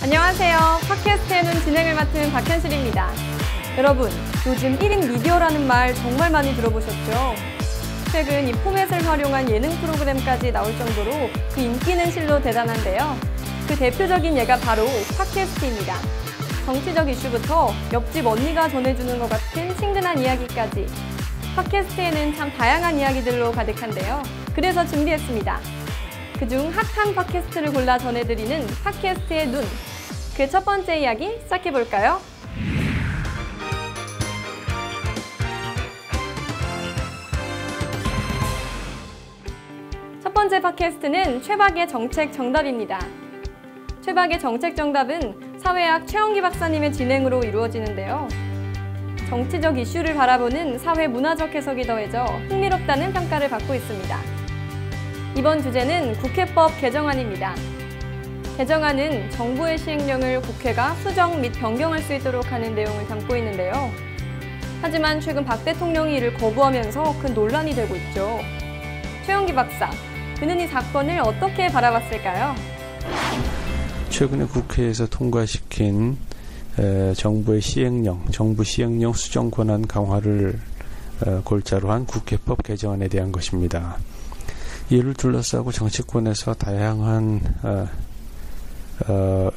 안녕하세요. 팟캐스트에는 진행을 맡은 박현실입니다. 여러분, 요즘 1인 미디어라는 말 정말 많이 들어보셨죠? 최근 이 포맷을 활용한 예능 프로그램까지 나올 정도로 그 인기는 실로 대단한데요. 그 대표적인 예가 바로 팟캐스트입니다. 정치적 이슈부터 옆집 언니가 전해주는 것 같은 친근한 이야기까지 팟캐스트에는 참 다양한 이야기들로 가득한데요. 그래서 준비했습니다. 그중 핫한 팟캐스트를 골라 전해드리는 팟캐스트의 눈. 그 첫 번째 이야기 시작해볼까요? 첫 번째 팟캐스트는 최박의 정책 정답입니다. 최박의 정책 정답은 사회학 최영기 박사님의 진행으로 이루어지는데요. 정치적 이슈를 바라보는 사회 문화적 해석이 더해져 흥미롭다는 평가를 받고 있습니다. 이번 주제는 국회법 개정안입니다. 개정안은 정부의 시행령을 국회가 수정 및 변경할 수 있도록 하는 내용을 담고 있는데요. 하지만 최근 박 대통령이 이를 거부하면서 큰 논란이 되고 있죠. 최영기 박사, 그는 이 사건을 어떻게 바라봤을까요? 최근에 국회에서 통과시킨 정부의 시행령, 정부 시행령 수정 권한 강화를 골자로 한 국회법 개정안에 대한 것입니다. 이를 둘러싸고 정치권에서 다양한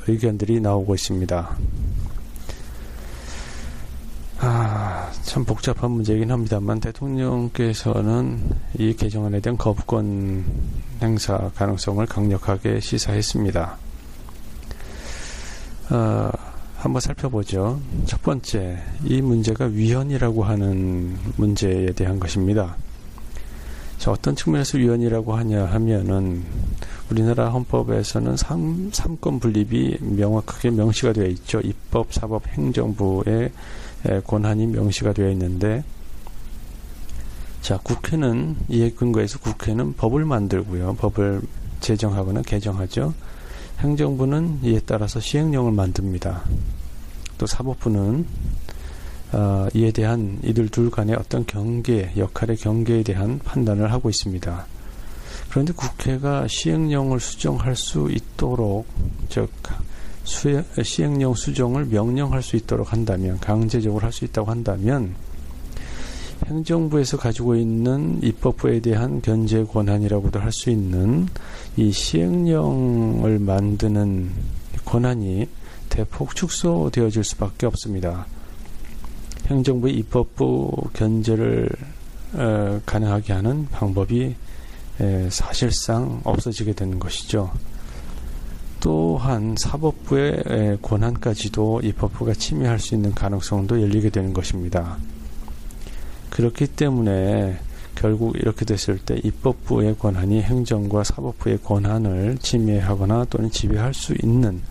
의견들이 나오고 있습니다. 참 복잡한 문제이긴 합니다만 대통령께서는 이 개정안에 대한 거부권 행사 가능성을 강력하게 시사했습니다. 한번 살펴보죠. 첫 번째, 이 문제가 위헌이라고 하는 문제에 대한 것입니다. 자, 어떤 측면에서 위헌이라고 하냐 하면은 우리나라 헌법에서는 삼권 분립이 명확하게 명시가 되어 있죠. 입법, 사법, 행정부의 권한이 명시가 되어 있는데, 자, 국회는 이에 근거해서 국회는 법을 만들고요. 법을 제정하거나 개정하죠. 행정부는 이에 따라서 시행령을 만듭니다. 또 사법부는 이에 대한 이들 둘 간의 어떤 경계, 역할의 경계에 대한 판단을 하고 있습니다. 그런데 국회가 시행령을 수정할 수 있도록, 즉 시행령 수정을 명령할 수 있도록 한다면, 강제적으로 할 수 있다고 한다면 행정부에서 가지고 있는 입법부에 대한 견제 권한이라고도 할 수 있는 이 시행령을 만드는 권한이 대폭 축소되어질 수밖에 없습니다. 행정부의 입법부 견제를 가능하게 하는 방법이 사실상 없어지게 되는 것이죠. 또한 사법부의 권한까지도 입법부가 침해할 수 있는 가능성도 열리게 되는 것입니다. 그렇기 때문에 결국 이렇게 됐을 때 입법부의 권한이 행정과 사법부의 권한을 침해하거나 또는 지배할 수 있는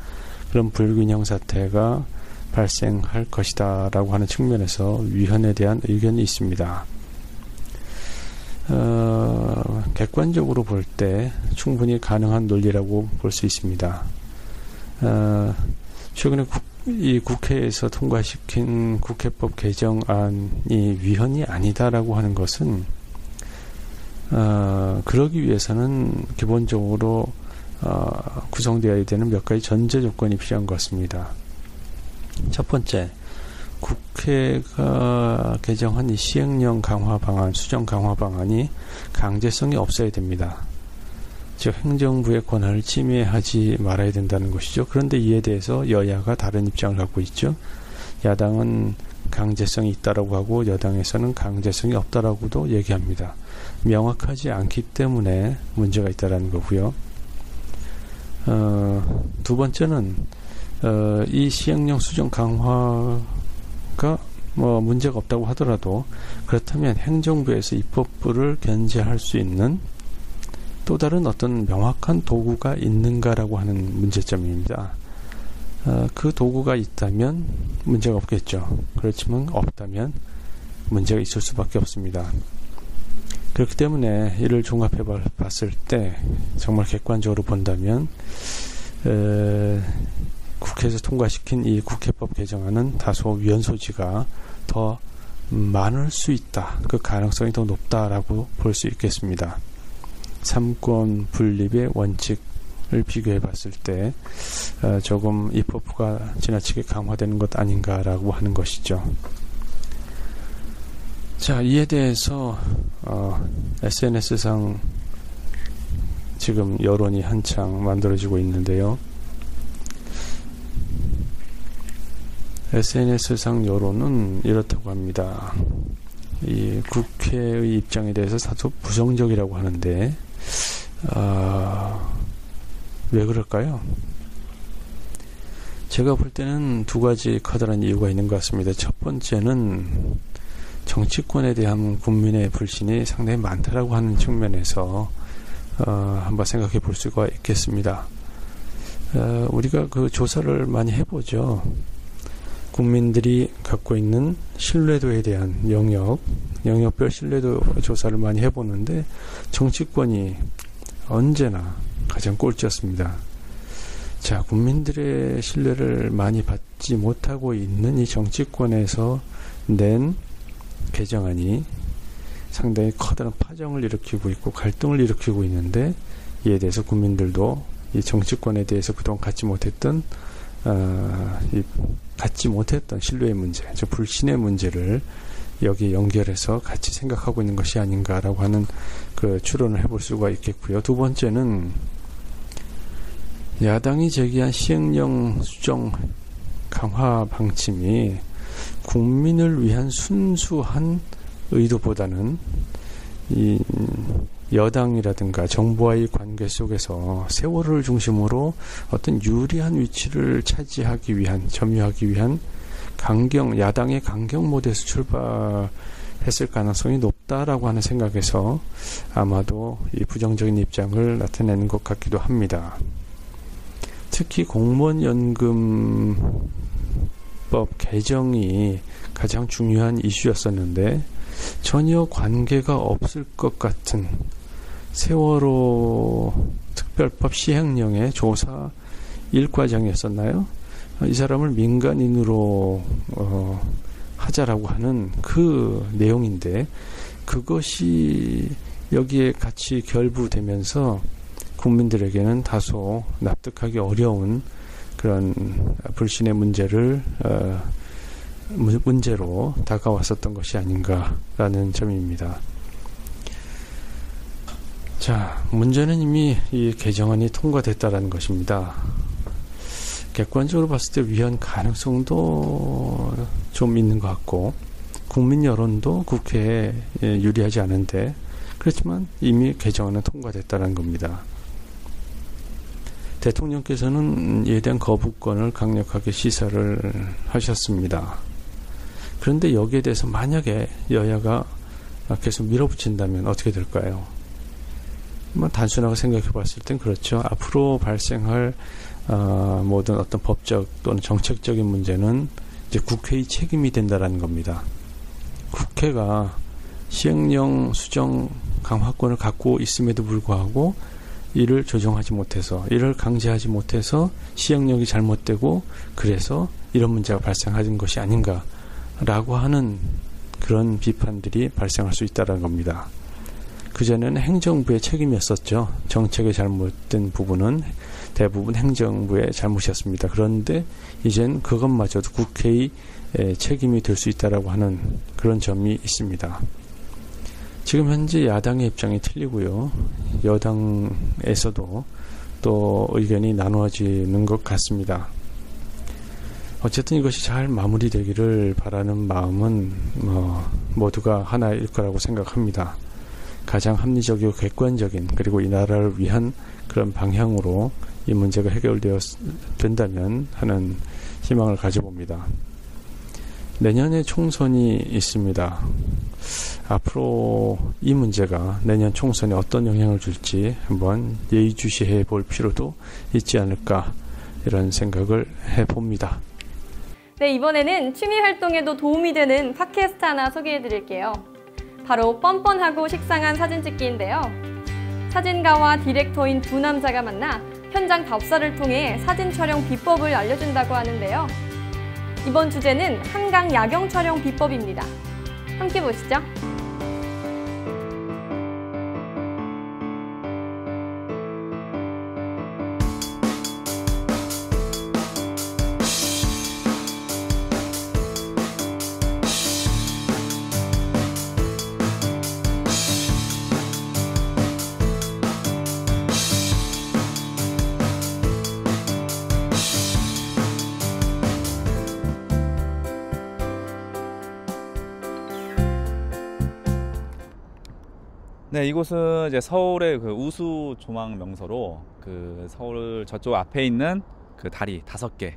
그런 불균형 사태가 발생할 것이다 라고 하는 측면에서 위헌에 대한 의견이 있습니다. 객관적으로 볼 때 충분히 가능한 논리라고 볼 수 있습니다. 최근에 이 국회에서 통과시킨 국회법 개정안이 위헌이 아니다라고 하는 것은 그러기 위해서는 기본적으로 구성되어야 되는 몇 가지 전제 조건이 필요한 것 같습니다. 첫 번째, 국회가 개정한 이 시행령 강화 방안, 수정 강화 방안이 강제성이 없어야 됩니다. 즉 행정부의 권한을 침해하지 말아야 된다는 것이죠. 그런데 이에 대해서 여야가 다른 입장을 갖고 있죠. 야당은 강제성이 있다라고 하고 여당에서는 강제성이 없다라고도 얘기합니다. 명확하지 않기 때문에 문제가 있다라는 거고요. 두 번째는 이 시행령 수정 강화가 문제가 없다고 하더라도 그렇다면 행정부에서 입법부를 견제할 수 있는 또 다른 어떤 명확한 도구가 있는가라고 하는 문제점입니다. 그 도구가 있다면 문제가 없겠죠. 그렇지만 없다면 문제가 있을 수밖에 없습니다. 그렇기 때문에 이를 종합해 봤을 때 정말 객관적으로 본다면 국회에서 통과시킨 이 국회법 개정안은 다소 위헌 소지가 더 많을 수 있다. 그 가능성이 더 높다라고 볼 수 있겠습니다. 삼권 분립의 원칙을 비교해 봤을 때 조금 입법부가 지나치게 강화되는 것 아닌가라고 하는 것이죠. 자, 이에 대해서 SNS상 지금 여론이 한창 만들어지고 있는데요. SNS상 여론은 이렇다고 합니다. 이 국회의 입장에 대해서 다소 부정적이라고 하는데 왜 그럴까요? 제가 볼 때는 두 가지 커다란 이유가 있는 것 같습니다. 첫 번째는 정치권에 대한 국민의 불신이 상당히 많다라고 하는 측면에서 한번 생각해 볼 수가 있겠습니다. 우리가 그 조사를 많이 해보죠. 국민들이 갖고 있는 신뢰도에 대한 영역별 신뢰도 조사를 많이 해보는데 정치권이 언제나 가장 꼴찌였습니다. 자, 국민들의 신뢰를 많이 받지 못하고 있는 이 정치권에서 낸 개정안이 상당히 커다란 파장을 일으키고 있고 갈등을 일으키고 있는데, 이에 대해서 국민들도 이 정치권에 대해서 그동안 갖지 못했던 신뢰의 문제, 즉 불신의 문제를 여기에 연결해서 같이 생각하고 있는 것이 아닌가라고 하는 그 추론을 해볼 수가 있겠고요. 두 번째는 야당이 제기한 시행령 수정 강화 방침이 국민을 위한 순수한 의도보다는 이 여당이라든가 정부와의 관계 속에서 세월호를 중심으로 어떤 유리한 위치를 차지하기 위한, 점유하기 위한 야당의 강경 모드에서 출발했을 가능성이 높다라고 하는 생각에서 아마도 이 부정적인 입장을 나타내는 것 같기도 합니다. 특히 공무원연금법 개정이 가장 중요한 이슈였었는데 전혀 관계가 없을 것 같은 세월호 특별법 시행령의 조사 1과정이었었나요? 이 사람을 민간인으로 하자라고 하는 그 내용인데, 그것이 여기에 같이 결부되면서 국민들에게는 다소 납득하기 어려운 그런 불신의 문제로 다가왔었던 것이 아닌가라는 점입니다. 자, 문제는 이미 이 개정안이 통과됐다라는 것입니다. 객관적으로 봤을 때 위헌 가능성도 좀 있는 것 같고, 국민 여론도 국회에 유리하지 않은데, 그렇지만 이미 개정안은 통과됐다는 겁니다. 대통령께서는 이에 대한 거부권을 강력하게 시사를 하셨습니다. 그런데 여기에 대해서 만약에 여야가 계속 밀어붙인다면 어떻게 될까요? 단순하게 생각해 봤을 땐 그렇죠. 앞으로 발생할 모든 어떤 법적 또는 정책적인 문제는 이제 국회의 책임이 된다라는 겁니다. 국회가 시행령 수정 강화권을 갖고 있음에도 불구하고 이를 조정하지 못해서, 이를 강제하지 못해서 시행령이 잘못되고 그래서 이런 문제가 발생하는 것이 아닌가라고 하는 그런 비판들이 발생할 수 있다는 겁니다. 그전에는 행정부의 책임이었었죠. 정책의 잘못된 부분은 대부분 행정부의 잘못이었습니다. 그런데 이젠 그것마저도 국회의 책임이 될 수 있다라고 하는 그런 점이 있습니다. 지금 현재 야당의 입장이 틀리고요. 여당에서도 또 의견이 나누어지는 것 같습니다. 어쨌든 이것이 잘 마무리되기를 바라는 마음은 모두가 하나일 거라고 생각합니다. 가장 합리적이고 객관적인, 그리고 이 나라를 위한 그런 방향으로 이 문제가 된다면 하는 희망을 가져봅니다. 내년에 총선이 있습니다. 앞으로 이 문제가 내년 총선에 어떤 영향을 줄지 한번 예의주시해 볼 필요도 있지 않을까, 이런 생각을 해봅니다. 네, 이번에는 취미 활동에도 도움이 되는 팟캐스트 하나 소개해 드릴게요. 바로 뻔뻔하고 식상한 사진 찍기인데요. 사진가와 디렉터인 두 남자가 만나 현장 답사를 통해 사진 촬영 비법을 알려준다고 하는데요. 이번 주제는 한강 야경 촬영 비법입니다. 함께 보시죠. 네, 이곳은 이제 서울의 그 우수 조망 명소로 그 서울 저쪽 앞에 있는 그 다리 5개,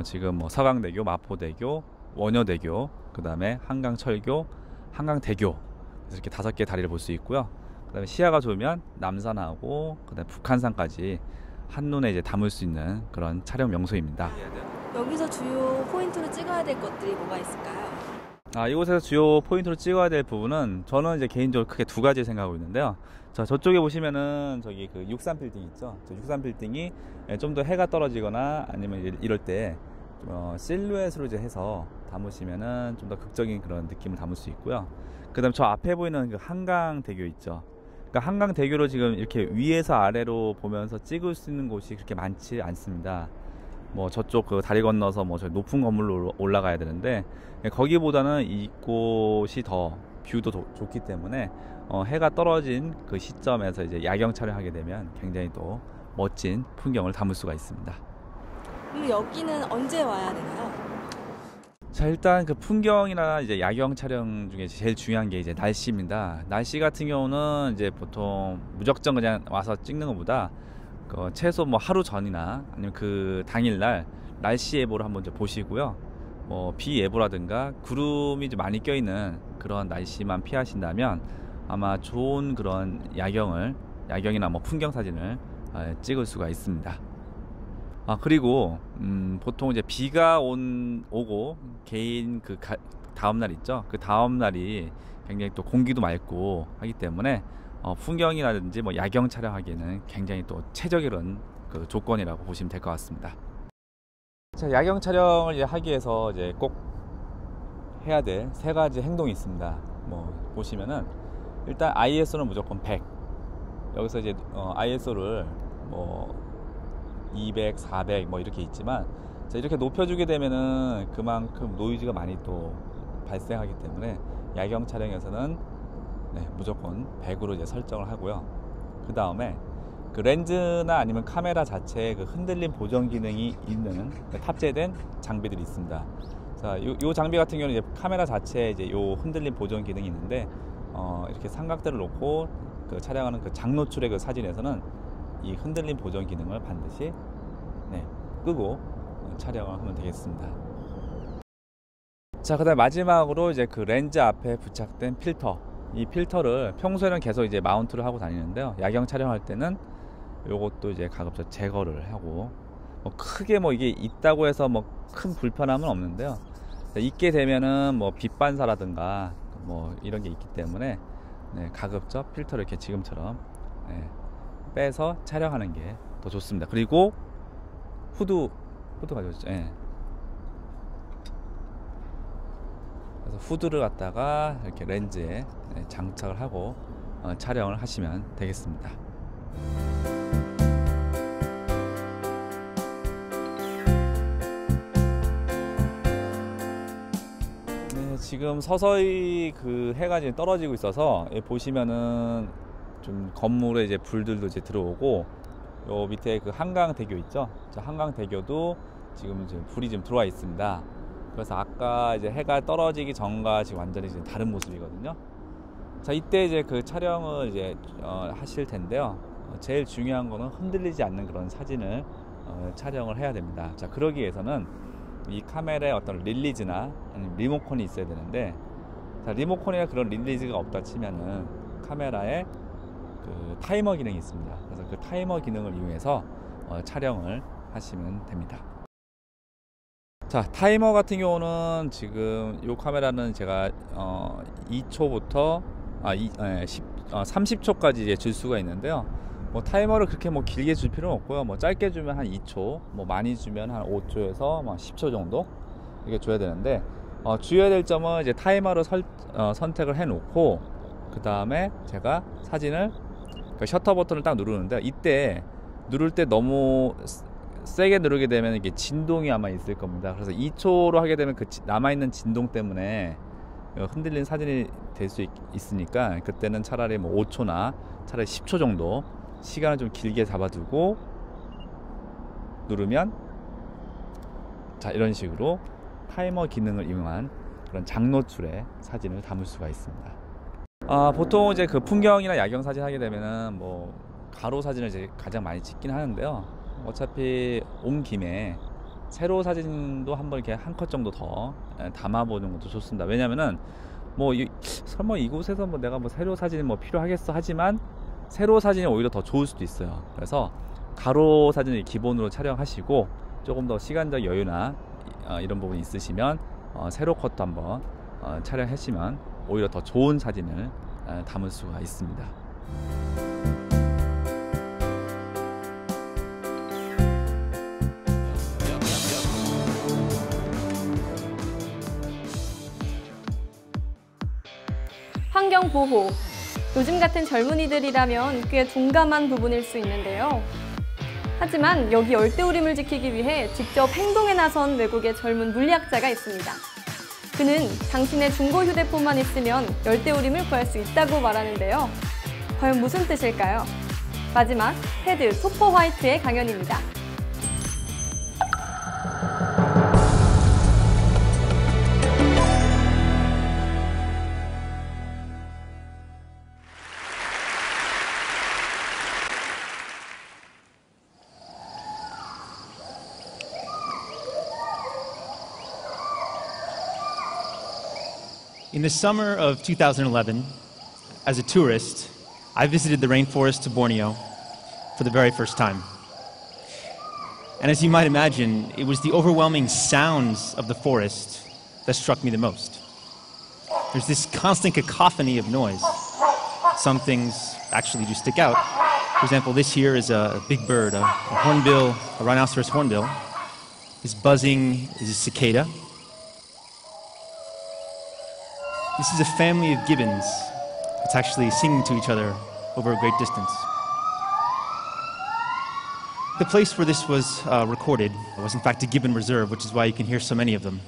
지금 뭐 서강대교, 마포대교, 원효대교, 그 다음에 한강철교, 한강대교, 이렇게 5개 다리를 볼 수 있고요. 그 다음에 시야가 좋으면 남산하고 그 다음에 북한산까지 한눈에 이제 담을 수 있는 그런 촬영 명소입니다. 여기서 주요 포인트로 찍어야 될 것들이 뭐가 있을까요? 이곳에서 주요 포인트로 찍어야 될 부분은 저는 이제 개인적으로 크게 2가지 생각하고 있는데요. 저쪽에 보시면은 저기 그 63 빌딩 있죠. 저 63 빌딩이 좀 더 해가 떨어지거나 아니면 이럴 때 실루엣으로 이제 해서 담으시면은 좀 더 극적인 그런 느낌을 담을 수 있고요. 그다음 저 앞에 보이는 그 한강대교 있죠. 그러니까 한강대교로 지금 이렇게 위에서 아래로 보면서 찍을 수 있는 곳이 그렇게 많지 않습니다. 뭐 저쪽 그 다리 건너서 뭐 저 높은 건물로 올라가야 되는데 거기보다는 이곳이 더 뷰도 좋기 때문에 해가 떨어진 그 시점에서 이제 야경 촬영하게 되면 굉장히 또 멋진 풍경을 담을 수가 있습니다. 그럼 여기는 언제 와야 되나요? 자, 일단 그 풍경이나 이제 야경 촬영 중에 제일 중요한 게 이제 날씨입니다. 날씨 같은 경우는 이제 보통 무작정 그냥 와서 찍는 것보다 최소 뭐 하루 전이나 아니면 그 당일날 날씨 예보를 한번 이제 보시고요. 뭐 비 예보라든가 구름이 좀 많이 껴있는 그런 날씨만 피하신다면 아마 좋은 그런 야경이나 뭐 풍경 사진을 찍을 수가 있습니다. 그리고 보통 이제 비가 오고 개인 그 다음날 있죠. 그 다음날이 굉장히 또 공기도 맑고 하기 때문에 풍경이라든지 뭐 야경 촬영하기에는 굉장히 또 최적의 그 조건이라고 보시면 될 것 같습니다. 자, 야경 촬영을 이제 하기 위해서 이제 꼭 해야 될 3가지 행동이 있습니다. 뭐 보시면은 일단 ISO는 무조건 100. 여기서 이제 ISO를 뭐 200, 400 뭐 이렇게 있지만 자, 이렇게 높여주게 되면은 그만큼 노이즈가 많이 또 발생하기 때문에 야경 촬영에서는 무조건 100으로 이제 설정을 하고요. 그 다음에 그 렌즈나 아니면 카메라 자체에 그 흔들림 보정 기능이 있는 탑재된 장비들이 있습니다. 자, 요 장비 같은 경우는 이제 카메라 자체에 이제 요 흔들림 보정 기능이 있는데 이렇게 삼각대를 놓고 그 촬영하는 그 장노출의 그 사진에서는 이 흔들림 보정 기능을 반드시 끄고 촬영을 하면 되겠습니다. 자, 그다음 마지막으로 이제 그 렌즈 앞에 부착된 필터. 이 필터를 평소에는 계속 이제 마운트를 하고 다니는데요. 야경 촬영할 때는 요것도 이제 가급적 제거를 하고 뭐 크게 뭐 이게 있다고 해서 뭐 큰 불편함은 없는데요. 있게 되면은 뭐 빛 반사라든가 뭐 이런 게 있기 때문에 가급적 필터를 이렇게 지금처럼 빼서 촬영하는 게 더 좋습니다. 그리고 후드 가져오죠. 그래서 후드를 갖다가 이렇게 렌즈에 장착을 하고 촬영을 하시면 되겠습니다. 지금 서서히 그 해가 지금 떨어지고 있어서 보시면은 좀 건물에 이제 불들도 이제 들어오고 요 밑에 그 한강대교 있죠. 저 한강대교도 지금 불이 좀 들어와 있습니다. 그래서 아까 이제 해가 떨어지기 전과 지금 완전히 지금 다른 모습이거든요. 자, 이때 이제 그 촬영을 이제 하실 텐데요. 제일 중요한 거는 흔들리지 않는 그런 사진을 촬영을 해야 됩니다. 자, 그러기 위해서는 이 카메라에 어떤 릴리즈나 아니면 리모컨이 있어야 되는데, 자, 리모컨이나 그런 릴리즈가 없다 치면은 카메라에 그 타이머 기능이 있습니다. 그래서 그 타이머 기능을 이용해서 촬영을 하시면 됩니다. 자, 타이머 같은 경우는 지금 이 카메라는 제가 2초부터 30초까지 이제 줄 수가 있는데요. 뭐 타이머를 그렇게 뭐 길게 줄 필요는 없고요. 뭐 짧게 주면 한 2초, 뭐 많이 주면 한 5초에서 뭐 10초 정도 이렇게 줘야 되는데, 주의해야 될 점은 이제 타이머를 선택을 해 놓고 그 다음에 제가 사진을 그 셔터 버튼을 딱 누르는데, 이때 누를 때 너무 세게 누르게 되면 이게 진동이 아마 있을 겁니다. 그래서 2초로 하게 되면 그 남아있는 진동 때문에 흔들린 사진이 될 수 있으니까 그때는 차라리 뭐 5초나 차라리 10초 정도 시간을 좀 길게 잡아두고 누르면, 자, 이런 식으로 타이머 기능을 이용한 그런 장노출의 사진을 담을 수가 있습니다. 보통 이제 그 풍경이나 야경 사진 하게 되면은 뭐 가로 사진을 이제 가장 많이 찍긴 하는데요. 어차피 온 김에 세로 사진도 한번 이렇게 한 컷 정도 더 담아보는 것도 좋습니다. 왜냐면은 뭐 설마 이곳에서 뭐 내가 뭐 세로 사진이 뭐 필요하겠어 하지만 세로 사진이 오히려 더 좋을 수도 있어요. 그래서 가로 사진을 기본으로 촬영하시고 조금 더 시간적 여유나 이런 부분이 있으시면 세로 컷도 한번 촬영하시면 오히려 더 좋은 사진을 담을 수가 있습니다. 환경 보호. 요즘 같은 젊은이들이라면 꽤 둔감한 부분일 수 있는데요. 하지만 여기 열대우림을 지키기 위해 직접 행동에 나선 외국의 젊은 물리학자가 있습니다. 그는 당신의 중고 휴대폰만 있으면 열대우림을 구할 수 있다고 말하는데요. 과연 무슨 뜻일까요? 마지막, 테드 토퍼 화이트의 강연입니다. In the summer of 2011, as a tourist, I visited the rainforest of Borneo for the very first time. And as you might imagine, it was the overwhelming sounds of the forest that struck me the most. There's this constant cacophony of noise. Some things actually do stick out. For example, this here is a big bird, a hornbill, a rhinoceros hornbill. His buzzing is a cicada. This is a family of gibbons. It's actually singing to each other over a great distance. The place where this was recorded was in fact a gibbon reserve, which is why you can hear so many of them.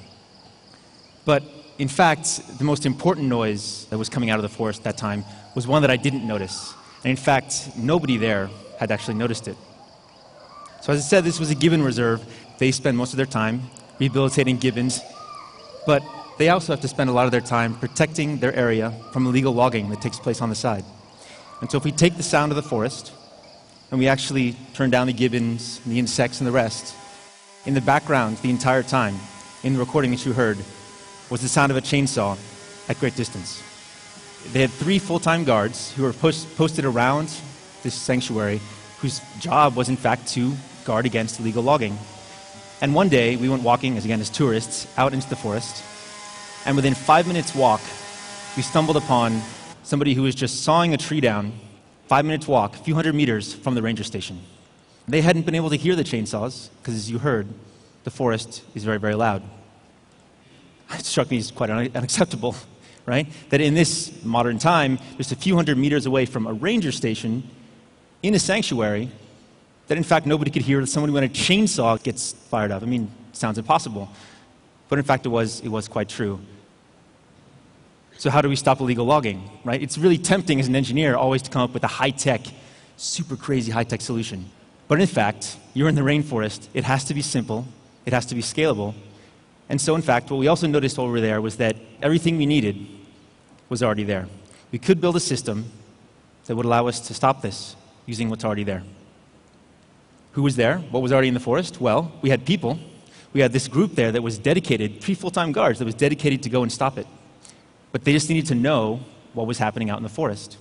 But in fact, the most important noise that was coming out of the forest that time was one that I didn't notice. And in fact, nobody there had actually noticed it. So as I said, this was a gibbon reserve. They spend most of their time rehabilitating gibbons, but they also have to spend a lot of their time protecting their area from illegal logging that takes place on the side. And so if we take the sound of the forest and we actually turn down the gibbons, and the insects, and the rest, in the background the entire time, in the recording that you heard, was the sound of a chainsaw at great distance. They had 3 full-time guards who were posted around this sanctuary, whose job was in fact to guard against illegal logging. And one day we went walking, as tourists, out into the forest, and within 5 minutes walk, we stumbled upon somebody who was just sawing a tree down, 5 minutes walk, a few hundred meters from the ranger station. They hadn't been able to hear the chainsaws, because as you heard, the forest is very, very loud. It struck me as quite unacceptable, right? That in this modern time, just a few hundred meters away from a ranger station, in a sanctuary, that in fact nobody could hear somebody when a chainsaw gets fired up. I mean, it sounds impossible. But in fact, it was quite true. So how do we stop illegal logging, right? It's really tempting as an engineer always to come up with a high-tech, super crazy high-tech solution. But in fact, you're in the rainforest. It has to be simple. It has to be scalable. And so in fact, what we also noticed while we were there was that everything we needed was already there. We could build a system that would allow us to stop this using what's already there. Who was there? What was already in the forest? Well, we had people. We had this group there that was dedicated, 3 full-time guards that was dedicated to go and stop it. But they just needed to know what was happening out in the forest.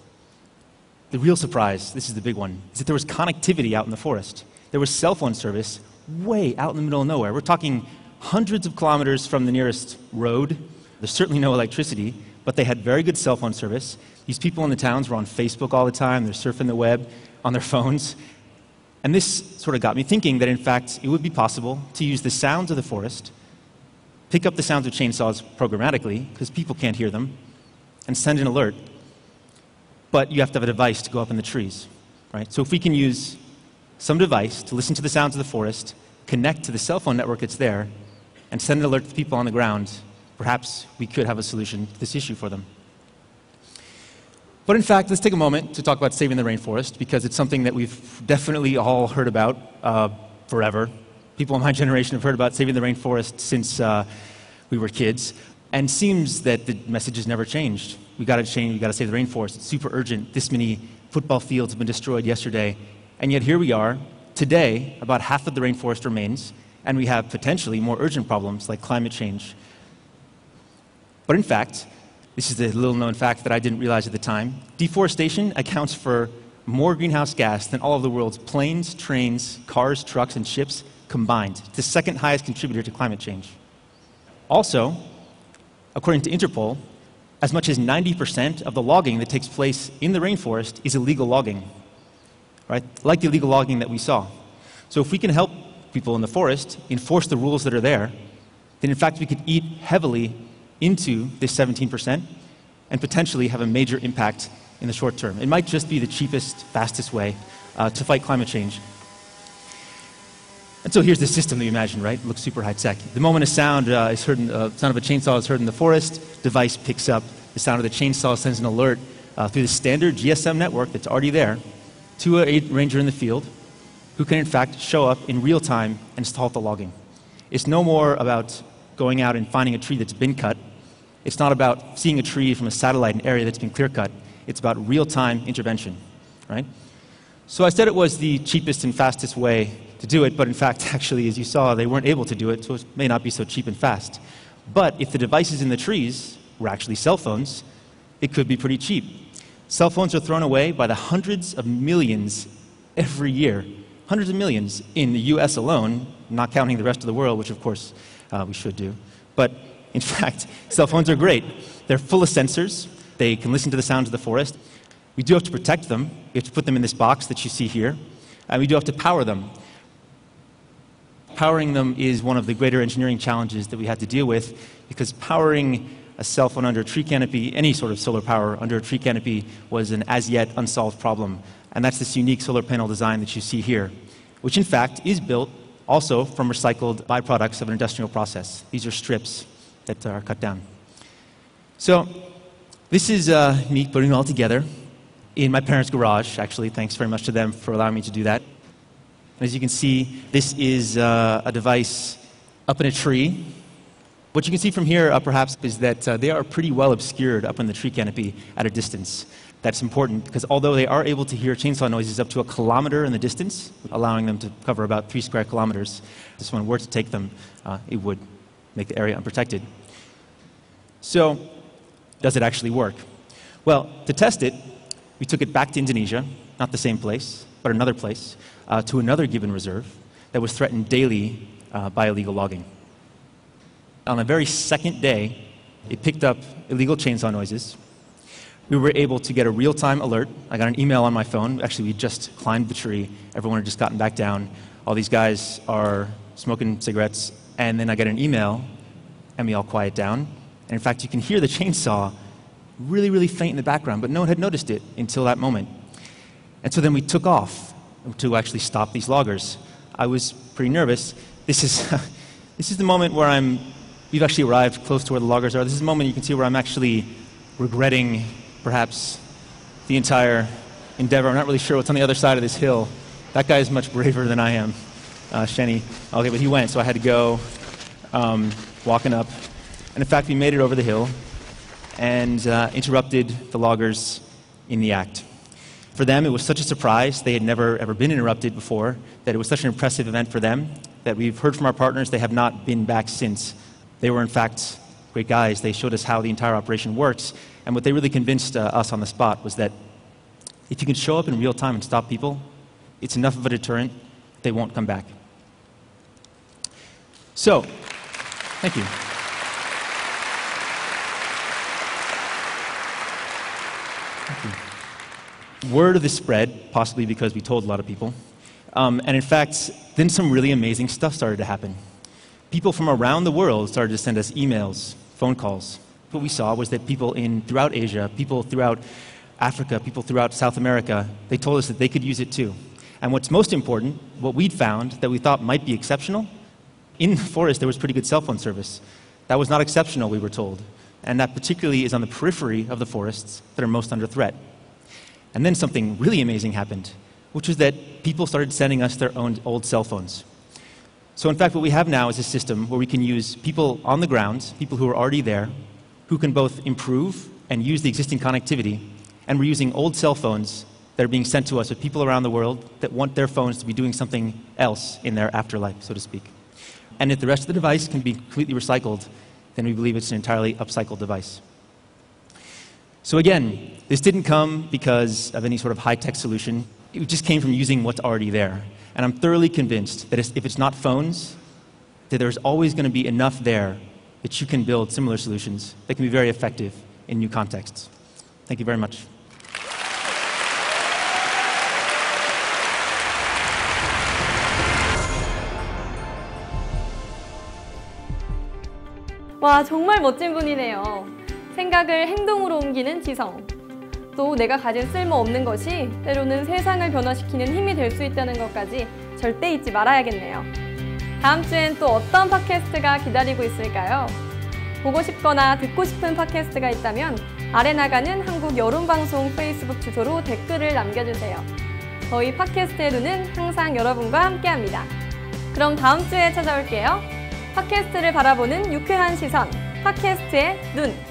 The real surprise, this is the big one, is that there was connectivity out in the forest. There was cell phone service way out in the middle of nowhere. We're talking hundreds of kilometers from the nearest road. There's certainly no electricity, but they had very good cell phone service. These people in the towns were on Facebook all the time. They're surfing the web on their phones. And this sort of got me thinking that, in fact, it would be possible to use the sounds of the forest, pick up the sounds of chainsaws programmatically, because people can't hear them, and send an alert. But you have to have a device to go up in the trees, right? So if we can use some device to listen to the sounds of the forest, connect to the cell phone network that's there, and send an alert to the people on the ground, perhaps we could have a solution to this issue for them. But in fact, let's take a moment to talk about saving the rainforest, because it's something that we've definitely all heard about forever. People in my generation have heard about saving the rainforest since we were kids. And seems that the message has never changed. We got to change, we got to save the rainforest. It's super urgent. This many football fields have been destroyed yesterday. And yet here we are, today, about half of the rainforest remains, and we have potentially more urgent problems like climate change. But in fact, this is a little known fact that I didn't realize at the time, deforestation accounts for more greenhouse gas than all of the world's planes, trains, cars, trucks, and ships combined. It's the second highest contributor to climate change. Also, according to Interpol, as much as 90% of the logging that takes place in the rainforest is illegal logging, right? Like the illegal logging that we saw. So if we can help people in the forest enforce the rules that are there, then in fact we could eat heavily into this 17% and potentially have a major impact in the short term. It might just be the cheapest, fastest way to fight climate change. And so here's the system that you imagine, right? It looks super high-tech. The moment a sound is heard, sound of a chainsaw is heard in the forest, device picks up the sound of the chainsaw, sends an alert through the standard GSM network that's already there to a ranger in the field who can in fact show up in real time and halt the logging. It's no more about going out and finding a tree that's been cut. It's not about seeing a tree from a satellite, an area that's been clear-cut. It's about real-time intervention, right? So I said it was the cheapest and fastest way to do it, but in fact, actually, as you saw, they weren't able to do it, so it may not be so cheap and fast. But if the devices in the trees were actually cell phones, it could be pretty cheap. Cell phones are thrown away by the hundreds of millions every year. Hundreds of millions in the US alone, not counting the rest of the world, which of course we should do. But in fact, cell phones are great. They're full of sensors. They can listen to the sounds of the forest. We do have to protect them. We have to put them in this box that you see here. And we do have to power them. Powering them is one of the greater engineering challenges that we had to deal with, because powering a cell phone under a tree canopy, any sort of solar power under a tree canopy, was an as yet unsolved problem. And that's this unique solar panel design that you see here, which in fact is built also from recycled byproducts of an industrial process. These are strips that are cut down. So this is me putting it all together in my parents' garage, actually. Thanks very much to them for allowing me to do that. As you can see, this is a device up in a tree. What you can see from here, perhaps, is that they are pretty well obscured up in the tree canopy at a distance. That's important because although they are able to hear chainsaw noises up to 1 kilometer in the distance, allowing them to cover about 3 square kilometers, if this one were to take them, it would make the area unprotected. So, does it actually work? Well, to test it, we took it back to Indonesia, not the same place, but another place, to another gibbon reserve that was threatened daily by illegal logging. On the very second day, it picked up illegal chainsaw noises. We were able to get a real-time alert. I got an email on my phone. Actually, we just climbed the tree. Everyone had just gotten back down. All these guys are smoking cigarettes. And then I get an email, and we all quiet down. And in fact, you can hear the chainsaw really, really faint in the background, but no one had noticed it until that moment. And so then we took off to actually stop these loggers. I was pretty nervous. This is the moment where we've actually arrived close to where the loggers are. This is the moment you can see where I'm actually regretting perhaps the entire endeavor. I'm not really sure what's on the other side of this hill. That guy is much braver than I am, Shenny. Okay, but he went, so I had to go walking up. And in fact, we made it over the hill and interrupted the loggers in the act. For them, it was such a surprise. They had never, ever been interrupted before, that it was such an impressive event for them that we've heard from our partners they have not been back since. They were, in fact, great guys. They showed us how the entire operation works. And what they really convinced us on the spot was that if you can show up in real time and stop people, it's enough of a deterrent, they won't come back. So, thank you. Word of this spread, possibly because we told a lot of people. And in fact, then some really amazing stuff started to happen. People from around the world started to send us emails, phone calls. What we saw was that people throughout Asia, people throughout Africa, people throughout South America, they told us that they could use it too. And what's most important, what we'd found that we thought might be exceptional, in the forest there was pretty good cell phone service. That was not exceptional, we were told. And that particularly is on the periphery of the forests that are most under threat. And then something really amazing happened, which was that people started sending us their own old cell phones. So in fact, what we have now is a system where we can use people on the ground, people who are already there, who can both improve and use the existing connectivity, and we're using old cell phones that are being sent to us with people around the world that want their phones to be doing something else in their afterlife, so to speak. And if the rest of the device can be completely recycled, then we believe it's an entirely upcycled device. So again, this didn't come because of any sort of high-tech solution. It just came from using what's already there. And I'm thoroughly convinced that if it's not phones, that there's always going to be enough there that you can build similar solutions that can be very effective in new contexts. Thank you very much. 와, 정말 멋진 분이네요. 생각을 행동으로 옮기는 지성. 또 내가 가진 쓸모없는 것이 때로는 세상을 변화시키는 힘이 될 수 있다는 것까지 절대 잊지 말아야겠네요. 다음 주엔 또 어떤 팟캐스트가 기다리고 있을까요? 보고 싶거나 듣고 싶은 팟캐스트가 있다면 아래 나가는 한국 여론방송 페이스북 주소로 댓글을 남겨주세요. 저희 팟캐스트의 눈은 항상 여러분과 함께합니다. 그럼 다음 주에 찾아올게요. 팟캐스트를 바라보는 유쾌한 시선, 팟캐스트의 눈.